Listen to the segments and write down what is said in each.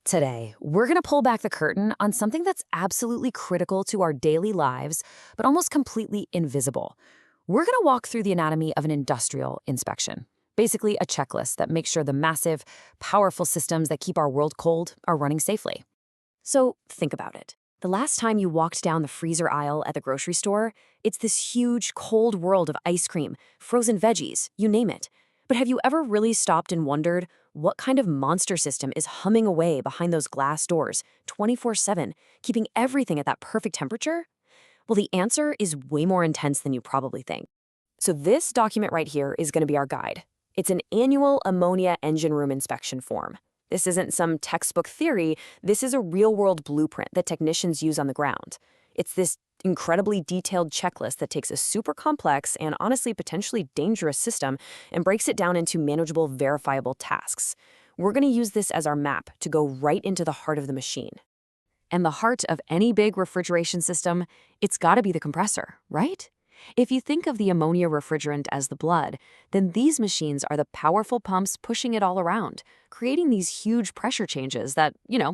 Today, we're going to pull back the curtain on something that's absolutely critical to our daily lives, but almost completely invisible. We're going to walk through the anatomy of an industrial inspection. Basically, a checklist that makes sure the massive, powerful systems that keep our world cold are running safely. So think about it. The last time you walked down the freezer aisle at the grocery store, it's this huge, cold world of ice cream, frozen veggies, you name it. But have you ever really stopped and wondered what kind of monster system is humming away behind those glass doors 24/7, keeping everything at that perfect temperature? Well, the answer is way more intense than you probably think. So this document right here is going to be our guide. It's an annual ammonia engine room inspection form. This isn't some textbook theory. This is a real-world blueprint that technicians use on the ground. It's this incredibly detailed checklist that takes a super complex and honestly potentially dangerous system and breaks it down into manageable, verifiable tasks. We're going to use this as our map to go right into the heart of the machine. And the heart of any big refrigeration system, it's got to be the compressor, right? If you think of the ammonia refrigerant as the blood, then these machines are the powerful pumps pushing it all around, creating these huge pressure changes that,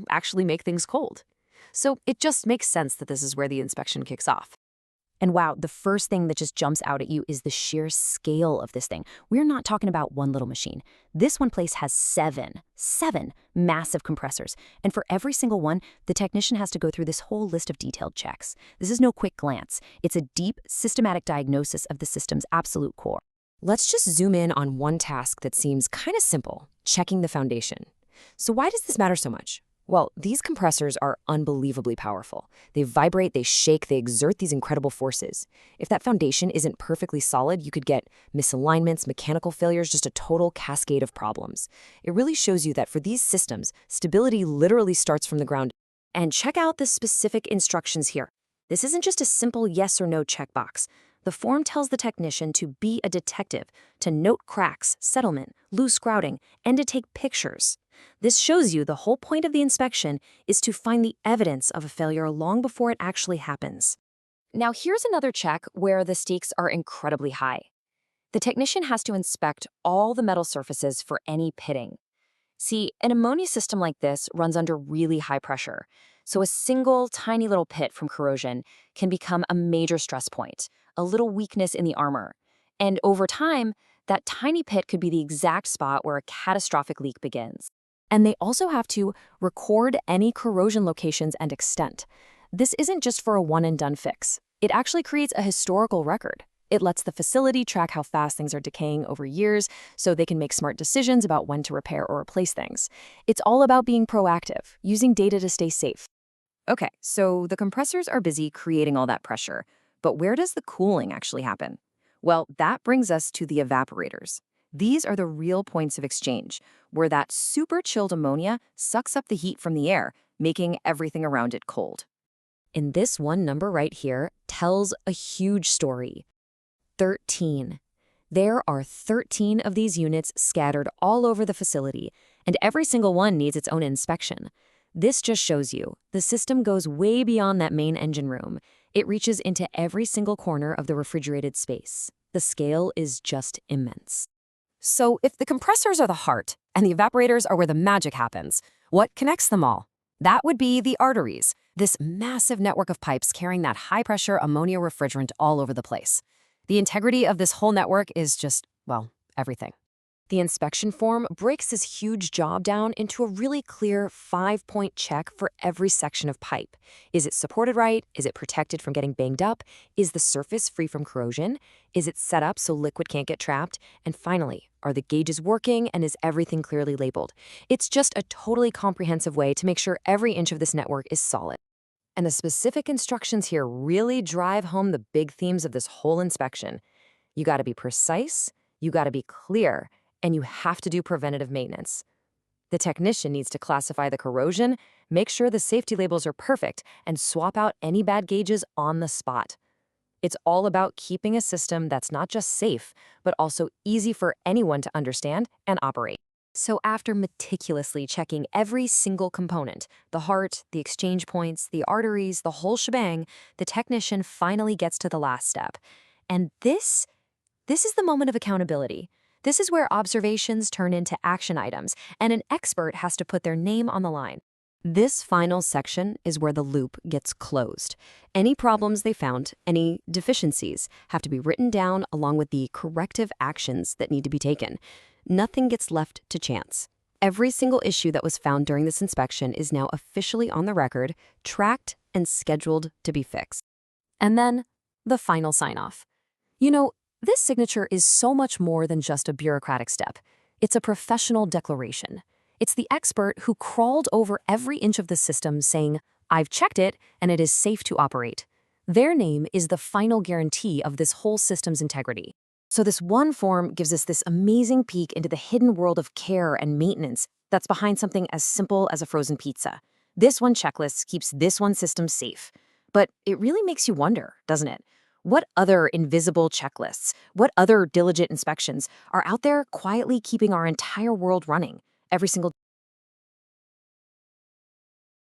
actually make things cold. So it just makes sense that this is where the inspection kicks off. And wow, the first thing that just jumps out at you is the sheer scale of this thing. We're not talking about one little machine. This one place has seven massive compressors. And for every single one, the technician has to go through this whole list of detailed checks. This is no quick glance. It's a deep, systematic diagnosis of the system's absolute core. Let's just zoom in on one task that seems kind of simple, checking the foundation. So why does this matter so much? Well, these compressors are unbelievably powerful. They vibrate, they shake, they exert these incredible forces. If that foundation isn't perfectly solid, you could get misalignments, mechanical failures, just a total cascade of problems. It really shows you that for these systems, stability literally starts from the ground. And check out the specific instructions here. This isn't just a simple yes or no checkbox. The form tells the technician to be a detective, to note cracks, settlement, loose grouting, and to take pictures. This shows you the whole point of the inspection is to find the evidence of a failure long before it actually happens. Now here's another check where the stakes are incredibly high. The technician has to inspect all the metal surfaces for any pitting. See, an ammonia system like this runs under really high pressure, so a single tiny little pit from corrosion can become a major stress point, a little weakness in the armor. And over time, that tiny pit could be the exact spot where a catastrophic leak begins. And they also have to record any corrosion locations and extent. This isn't just for a one-and-done fix. It actually creates a historical record. It lets the facility track how fast things are decaying over years so they can make smart decisions about when to repair or replace things. It's all about being proactive, using data to stay safe. Okay, so the compressors are busy creating all that pressure, but where does the cooling actually happen? Well, that brings us to the evaporators. These are the real points of exchange, where that super chilled ammonia sucks up the heat from the air, making everything around it cold. And this one number right here tells a huge story. 13. There are 13 of these units scattered all over the facility, and every single one needs its own inspection. This just shows you the system goes way beyond that main engine room. It reaches into every single corner of the refrigerated space. The scale is just immense. So if the compressors are the heart and the evaporators are where the magic happens, what connects them all? That would be the arteries, this massive network of pipes carrying that high-pressure ammonia refrigerant all over the place. The integrity of this whole network is just, well, everything. The inspection form breaks this huge job down into a really clear 5-point check for every section of pipe. Is it supported right? Is it protected from getting banged up? Is the surface free from corrosion? Is it set up so liquid can't get trapped? And finally, are the gauges working and is everything clearly labeled? It's just a totally comprehensive way to make sure every inch of this network is solid. And the specific instructions here really drive home the big themes of this whole inspection. You got to be precise, you got to be clear, and you have to do preventative maintenance. The technician needs to classify the corrosion, make sure the safety labels are perfect, and swap out any bad gauges on the spot. It's all about keeping a system that's not just safe, but also easy for anyone to understand and operate. So after meticulously checking every single component, the heart, the exchange points, the arteries, the whole shebang, the technician finally gets to the last step. And this is the moment of accountability. This is where observations turn into action items, and an expert has to put their name on the line. This final section is where the loop gets closed. Any problems they found, any deficiencies, have to be written down along with the corrective actions that need to be taken. Nothing gets left to chance. Every single issue that was found during this inspection is now officially on the record, tracked, and scheduled to be fixed. And then, the final sign-off. You know, this signature is so much more than just a bureaucratic step. It's a professional declaration. It's the expert who crawled over every inch of the system saying, "I've checked it, and it is safe to operate." Their name is the final guarantee of this whole system's integrity. So this one form gives us this amazing peek into the hidden world of care and maintenance that's behind something as simple as a frozen pizza. This one checklist keeps this one system safe. But it really makes you wonder, doesn't it? What other invisible checklists, what other diligent inspections are out there quietly keeping our entire world running every single